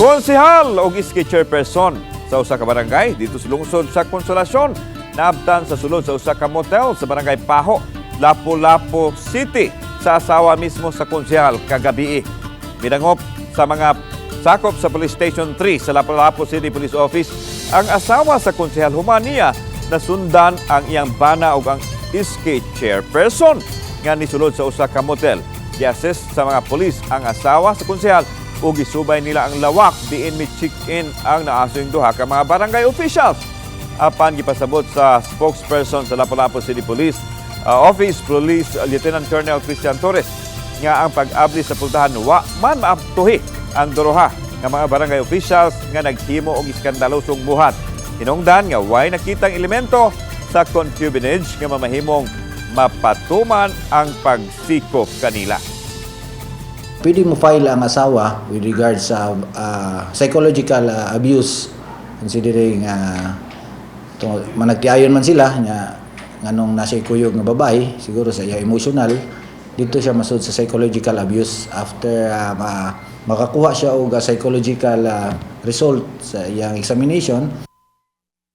Konsehal o iski chairperson sa usa ka barangay dito sa lungsod sa Consolacion naabtan sa sulod sa usa ka motel sa barangay Paho, Lapu-Lapu City sa asawa mismo sa konsehal kagabi. Midangop sa mga sakop sa Police Station 3 sa Lapu-Lapu City Police Office, ang asawa sa konsehal humaniya na sundan ang iyang bana ug ang iski chairperson nga nisulod sa usa ka motel. Gi-assist sa mga pulis ang asawa sa konsehal ug gisubay nila ang lawak diin mi check-in ang naasong duha ka mga barangay officials. Apan gipasabot sa spokesperson sa Lapu-Lapu City Police Office, Police Lieutenant Colonel Christian Torres, nga ang pag-abli sa pultahan wa man maaptuhi ang duruha nga mga barangay officials nga naghimo og iskandalosong buhat. Hinungdan nga way nakitang elemento sa concubinage nga mamahimong mapatuman ang pagsikop kanila. Pwede mo file ang asawa with regards sa psychological abuse, considering managtiayon man sila nga nganong nasa kuyog nga babae, siguro sa iya emotional, dito siya masud sa psychological abuse after makakuha siya og psychological result sa iyang examination.